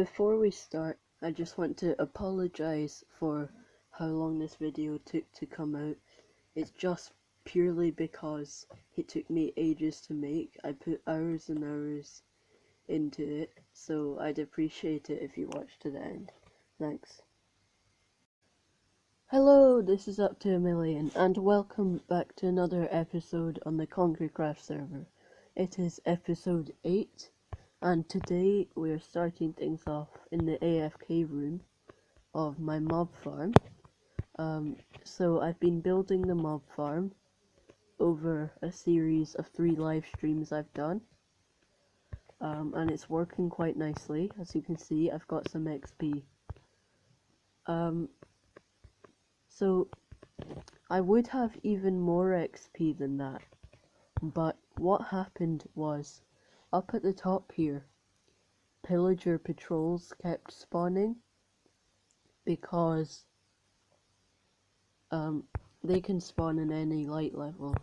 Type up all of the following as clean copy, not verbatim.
Before we start, I just want to apologize for how long this video took to come out. It's just purely because it took me ages to make. I put hours and hours into it, so I'd appreciate it if you watched to the end. Thanks. Hello, this is Up to a Million, and welcome back to another episode on the Conquercraft server. It is episode 8. And today we are starting things off in the AFK room of my mob farm. So I've been building the mob farm over a series of 3 live streams I've done. And it's working quite nicely. As you can see, I've got some XP. So I would have even more XP than that. But what happened was, up at the top here, pillager patrols kept spawning because they can spawn in any light level,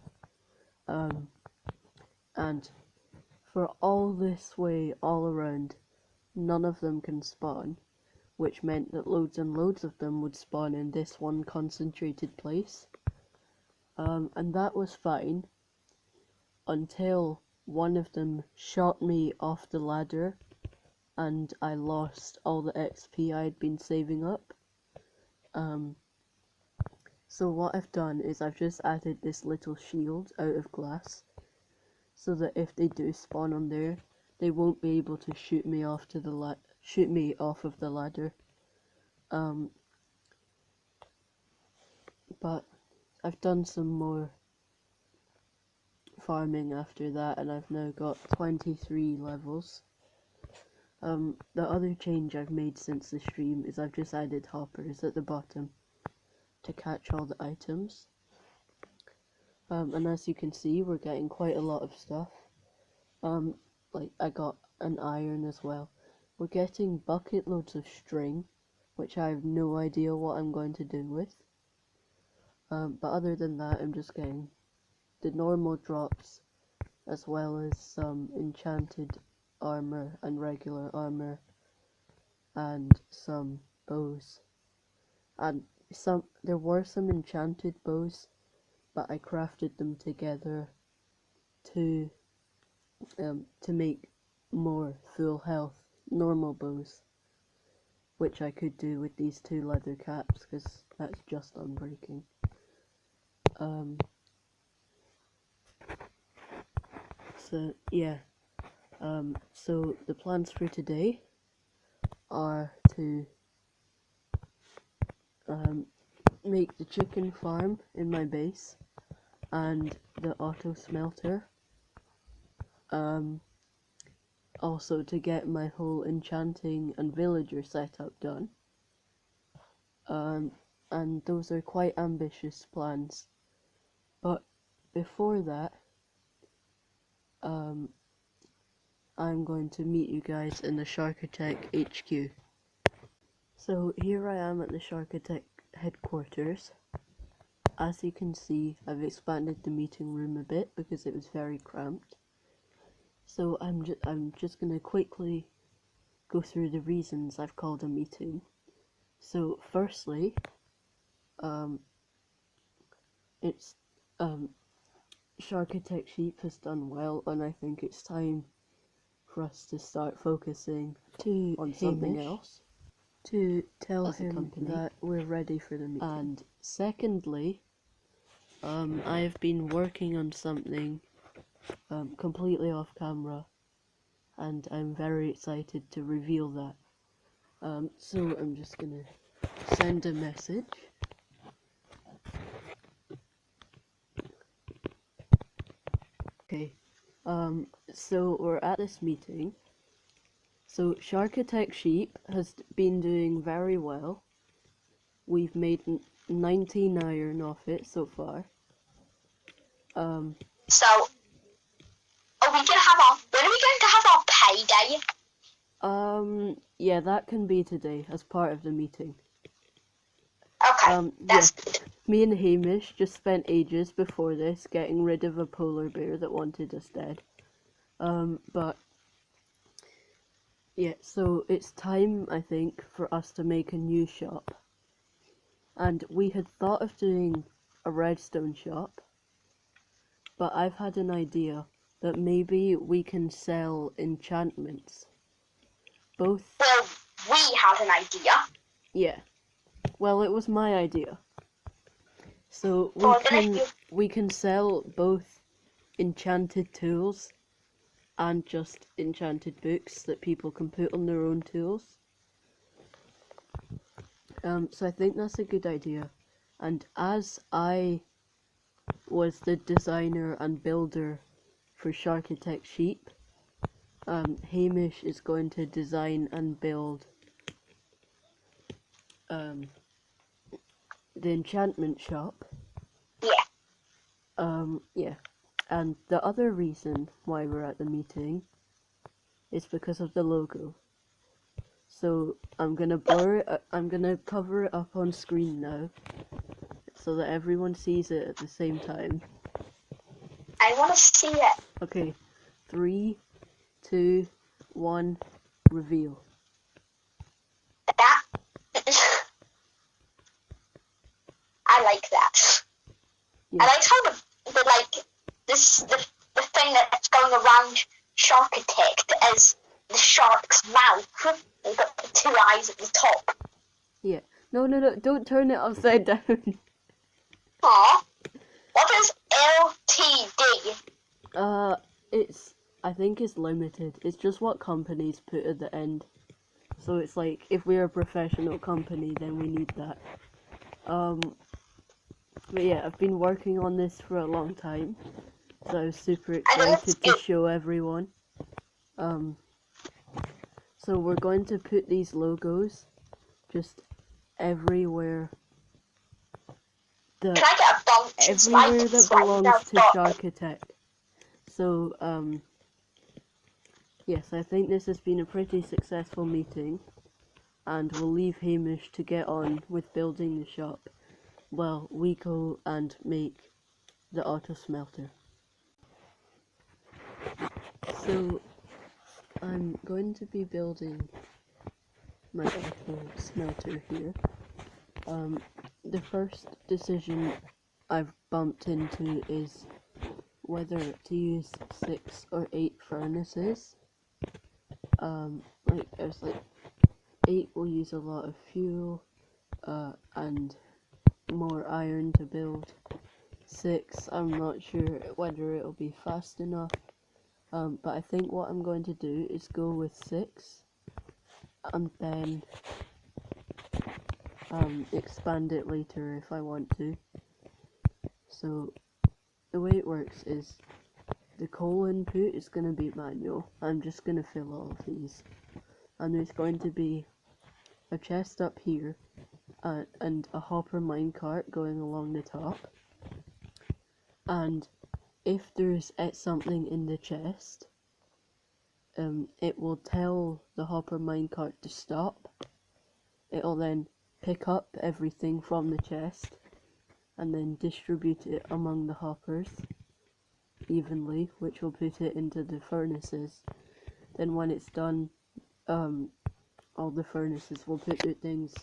and for all this way all around none of them can spawn, which meant that loads and loads of them would spawn in this one concentrated place, and that was fine until one of them shot me off the ladder and I lost all the XP I had been saving up. So what I've done is I've just added this little shield out of glass, so that if they do spawn on there, they won't be able to shoot me off of the ladder. But I've done some more farming after that, and I've now got 23 levels. The other change I've made since the stream is I've just added hoppers at the bottom to catch all the items. And as you can see, we're getting quite a lot of stuff. Like I got an iron as well. We're getting bucket loads of string, which I have no idea what I'm going to do with. But other than that, I'm just getting the normal drops, as well as some enchanted armor and regular armor, and some bows, and there were some enchanted bows, but I crafted them together to make more full health normal bows, which I could do with these 2 leather caps, because that's just unbreaking. So yeah. So the plans for today are to make the chicken farm in my base and the auto smelter. Also to get my whole enchanting and villager setup done. And those are quite ambitious plans. But before that, I'm going to meet you guys in the Shark Attack HQ. So here I am at the Shark Attack headquarters. As you can see, I've expanded the meeting room a bit because it was very cramped. So I'm just gonna quickly go through the reasons I've called a meeting. So firstly, Shark Attack Sheep has done well, and I think it's time for us to start focusing on something else, to tell him that we're ready for the meeting. And secondly, I have been working on something completely off camera, and I'm very excited to reveal that. So I'm just gonna send a message. Okay, so we're at this meeting. So Shark Attack Sheep has been doing very well. We've made 19 iron off it so far. So, when are we going to have our payday? Yeah, that can be today as part of the meeting. Okay, that's good. Me and Hamish just spent ages before this getting rid of a polar bear that wanted us dead. But Yeah, so it's time, I think, for us to make a new shop. And we had thought of doing a redstone shop, but I've had an idea that maybe we can sell enchantments. Both, Well, we had an idea. yeah. Well, it was my idea. So Well, then if you we can sell both enchanted tools and just enchanted books that people can put on their own tools. So I think that's a good idea. And as I was the designer and builder for Sharkitect Sheep, Hamish is going to design and build the enchantment shop. Yeah. And the other reason why we're at the meeting is because of the logo. So I'm gonna blur it. I'm gonna cover it up on screen now, so that everyone sees it at the same time. I want to see it. Okay, 3, 2, 1, reveal. That I like that. Yeah. I like how the thing that's going around Sharkitect is the shark's mouth. You've got the 2 eyes at the top. Yeah. No, don't turn it upside down. Aw. What is LTD? I think it's limited. It's just what companies put at the end. So it's like, if we're a professional company, then we need that. But yeah, I've been working on this for a long time, so I was super excited to show everyone. So we're going to put these logos just everywhere. Can I get a bunch and Everywhere that belongs to Sharkitect. So, yes, I think this has been a pretty successful meeting, and we'll leave Hamish to get on with building the shop while we go and make the auto smelter. So, I'm going to be building my auto smelter here. The first decision I've bumped into is whether to use 6 or 8 furnaces. Like, I was like, 8 will use a lot of fuel, and more iron to build. 6, I'm not sure whether it'll be fast enough, but I think what I'm going to do is go with 6, and then expand it later if I want to. So the way it works is the coal input is going to be manual. I'm just going to fill all of these, and there's going to be a chest up here and a hopper minecart going along the top. And if there's something in the chest, it will tell the hopper minecart to stop. It'll then pick up everything from the chest and then distribute it among the hoppers evenly, which will put it into the furnaces. Then when it's done, all the furnaces will put their things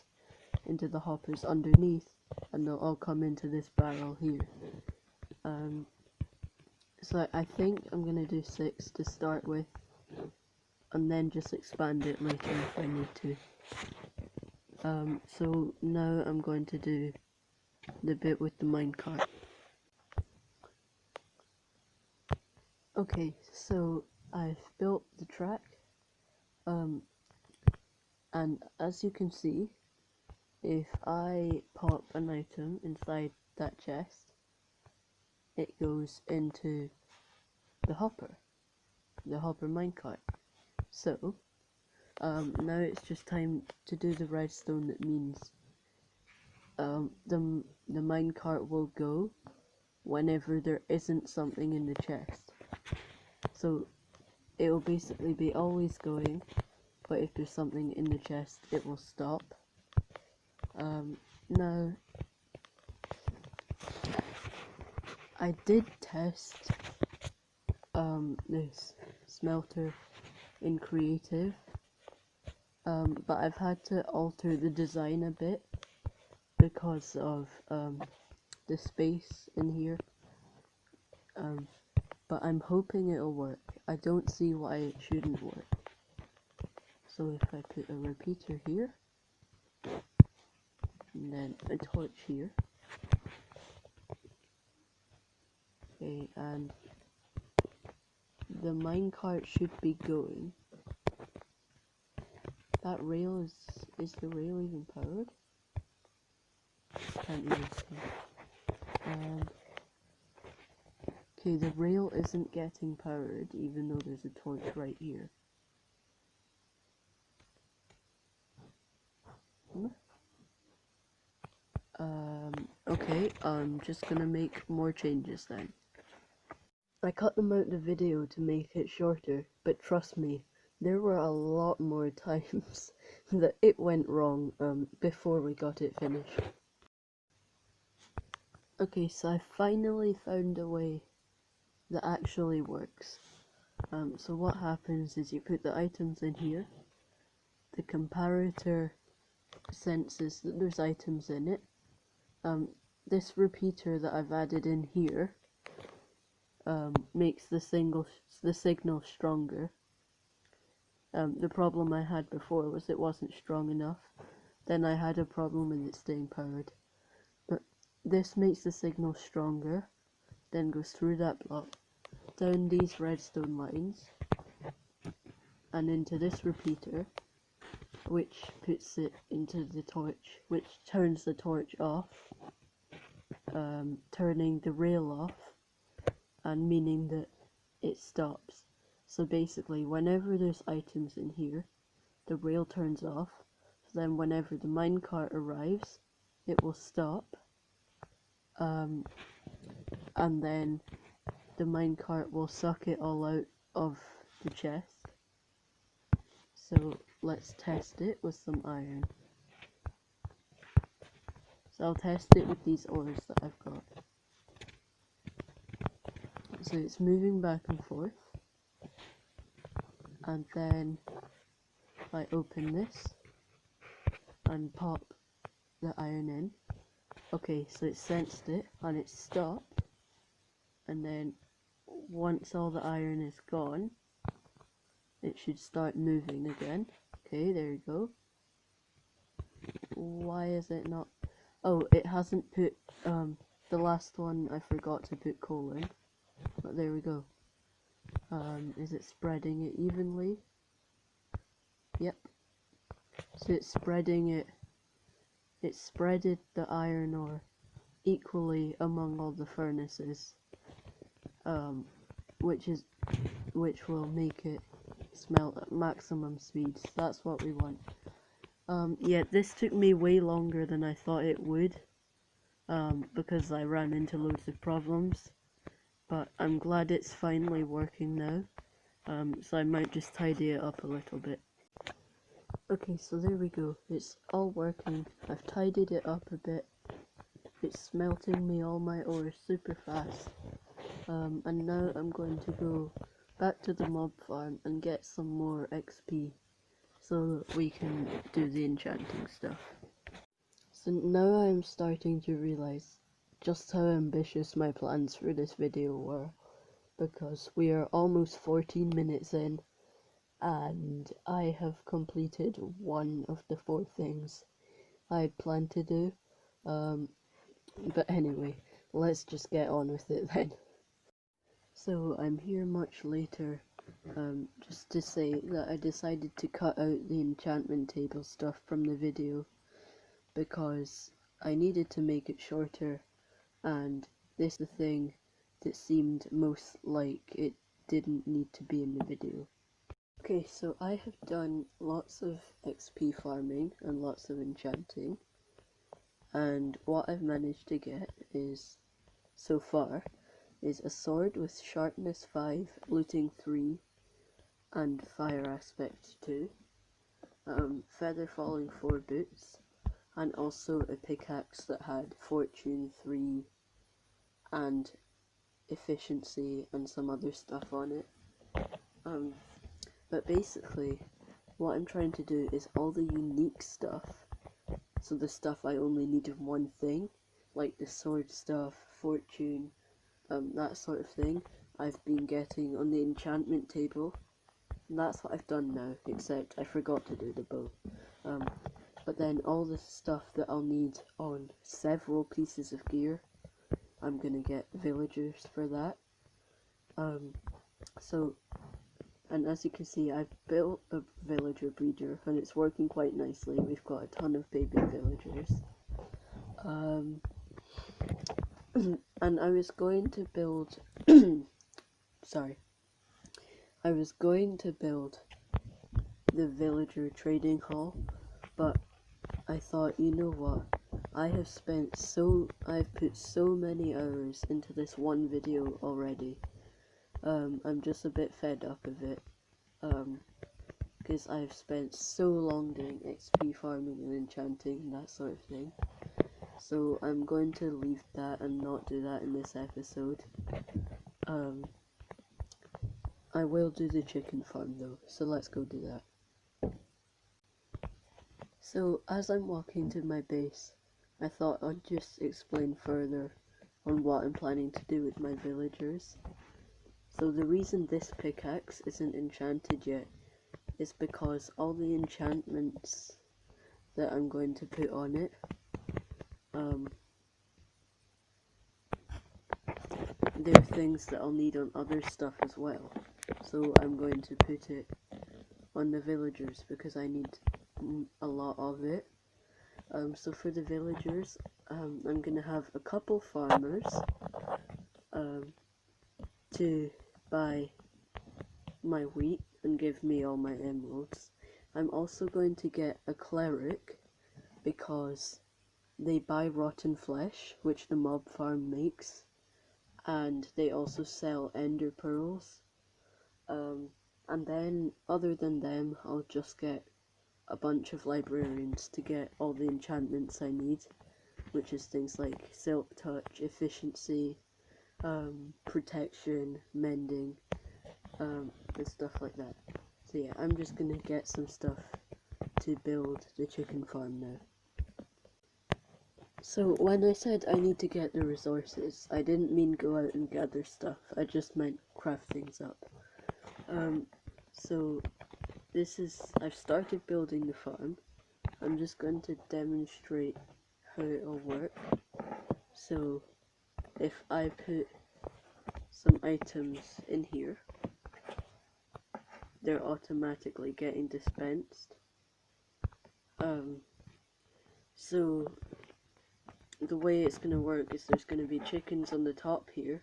into the hoppers underneath, and they'll all come into this barrel here. So I think I'm gonna do 6 to start with, and then just expand it later if I need to. So now I'm going to do the bit with the minecart. Okay, so I've built the track, and as you can see, if I pop an item inside that chest, it goes into the hopper minecart. So, now it's just time to do the redstone. That means the minecart will go whenever there isn't something in the chest. So it will basically be always going, but if there's something in the chest, it will stop. Now, I did test this smelter in creative, but I've had to alter the design a bit because of the space in here. But I'm hoping it'll work. I don't see why it shouldn't work. So if I put a repeater here, and then a torch here, okay, and the minecart should be going. That rail is the rail even powered? Can't even see. Okay, the rail isn't getting powered even though there's a torch right here. Okay, I'm just gonna make more changes then. I cut them out the video to make it shorter, but trust me, there were a lot more times that it went wrong before we got it finished. Okay, so I finally found a way that actually works. So what happens is you put the items in here, the comparator senses that there's items in it. This repeater that I've added in here makes the signal stronger. The problem I had before was it wasn't strong enough. Then I had a problem with it staying powered. But this makes the signal stronger, then goes through that block, down these redstone lines, and into this repeater, which puts it into the torch, which turns the torch off, turning the rail off, and meaning that it stops. So basically, whenever there's items in here, the rail turns off, so then whenever the minecart arrives, it will stop, and then the minecart will suck it all out of the chest. So let's test it with some iron. So I'll test it with these ores that I've got. So it's moving back and forth, and then I open this and pop the iron in. Okay, so it sensed it and it stopped, and then once all the iron is gone, it should start moving again. Okay, there you go. Why is it not? Oh, it hasn't put the last one I forgot to put coal in, but there we go. Is it spreading it evenly? Yep. So it's spreading it. It spreaded the iron ore equally among all the furnaces, which will make it smelt at maximum speed. So that's what we want. Yeah, this took me way longer than I thought it would, because I ran into loads of problems, but I'm glad it's finally working now, so I might just tidy it up a little bit. Okay, so there we go, it's all working. I've tidied it up a bit. It's smelting me all my ore super fast, and now I'm going to go back to the mob farm and get some more XP so that we can do the enchanting stuff. So now I'm starting to realize just how ambitious my plans for this video were, because we are almost 14 minutes in and I have completed one of the 4 things I had planned to do. But anyway, let's just get on with it then. So I'm here much later, just to say that I decided to cut out the enchantment table stuff from the video because I needed to make it shorter, and this is the thing that seemed most like it didn't need to be in the video. Okay, so I have done lots of XP farming and lots of enchanting, and what I've managed to get is, so far, is a sword with sharpness 5, looting 3, and fire aspect 2, feather falling 4 boots, and also a pickaxe that had fortune 3 and efficiency and some other stuff on it. But basically, what I'm trying to do is all the unique stuff, so the stuff I only need of one thing, like the sword stuff, fortune, that sort of thing, I've been getting on the enchantment table, and that's what I've done now, except I forgot to do the bow. But then all the stuff that I'll need on several pieces of gear, I'm gonna get villagers for that. And as you can see, I've built a villager breeder, and it's working quite nicely. We've got a ton of baby villagers. And I was going to build, sorry, I was going to build the villager trading hall, but I thought, you know what, I've put so many hours into this one video already. I'm just a bit fed up of it, because I've spent so long doing XP farming and enchanting and that sort of thing. So I'm going to leave that and not do that in this episode. I will do the chicken farm though, so let's go do that. So as I'm walking to my base, I thought I'd just explain further on what I'm planning to do with my villagers. So the reason this pickaxe isn't enchanted yet is because all the enchantments that I'm going to put on it, they're things that I'll need on other stuff as well. So I'm going to put it on the villagers because I need a lot of it. So for the villagers, I'm gonna have a couple farmers to buy my wheat and give me all my emeralds. I'm also going to get a cleric because they buy rotten flesh, which the mob farm makes, and they also sell ender pearls. And then, other than them, I'll just get a bunch of librarians to get all the enchantments I need, which is things like silk touch, efficiency, protection, mending, and stuff like that. So yeah, I'm just gonna get some stuff to build the chicken farm now. So when I said I need to get the resources, I didn't mean go out and gather stuff, I just meant craft things up. So I've started building the farm. I'm just going to demonstrate how it'll work. So if I put some items in here, they're automatically getting dispensed. So the way it's going to work is there's going to be chickens on the top here,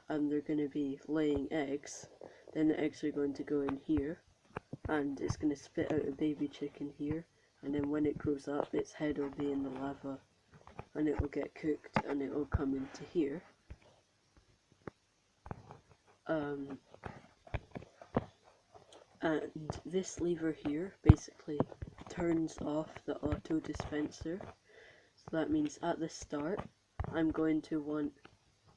and they're going to be laying eggs. Then the eggs are going to go in here, and it's going to spit out a baby chicken here, and then when it grows up, its head will be in the lava, and it will get cooked, and it will come into here. And this lever here basically turns off the auto dispenser. So that means at the start, I'm going to want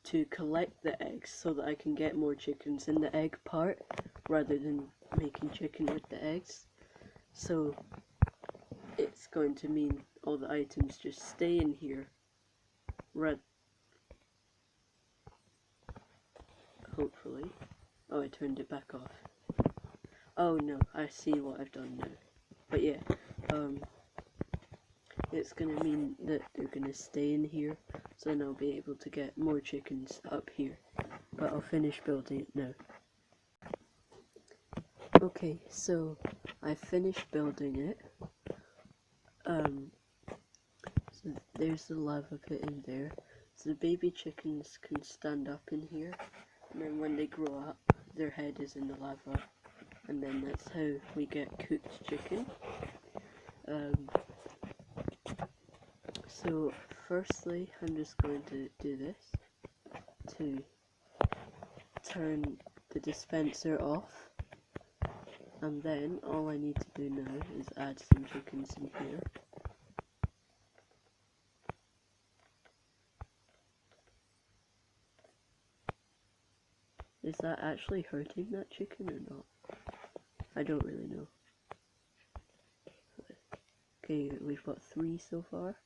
to collect the eggs so that I can get more chickens in the egg part rather than making chicken with the eggs. So it's going to mean all the items just stay in here. Hopefully. Oh, I turned it back off. Oh no, I see what I've done now. But yeah, it's gonna mean that they're gonna stay in here, so then I'll be able to get more chickens up here. But I'll finish building it now. Okay, so I finished building it. So there's the lava pit in there. So the baby chickens can stand up in here, and then when they grow up, their head is in the lava, and then that's how we get cooked chicken. So firstly, I'm just going to do this to turn the dispenser off, and then all I need to do now is add some chickens in here. Is that actually hurting that chicken or not? I don't really know. Okay, we've got 3 so far.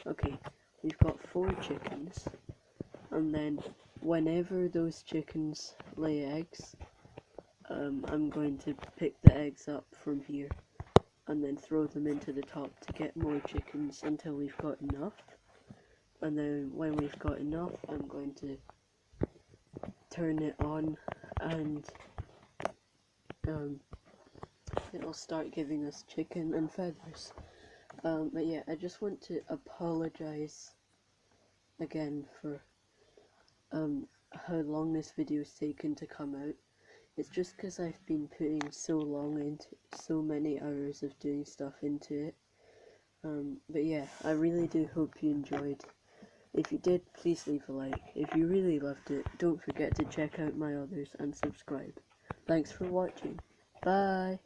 Okay, we've got 4 chickens, and then whenever those chickens lay eggs, I'm going to pick the eggs up from here and then throw them into the top to get more chickens until we've got enough. And then when we've got enough, I'm going to turn it on and it'll start giving us chicken and feathers. But yeah, I just want to apologize again for how long this video's taken to come out. It's just because I've been putting so many hours of doing stuff into it. But yeah, I really do hope you enjoyed. If you did, please leave a like. If you really loved it, don't forget to check out my others and subscribe. Thanks for watching. Bye!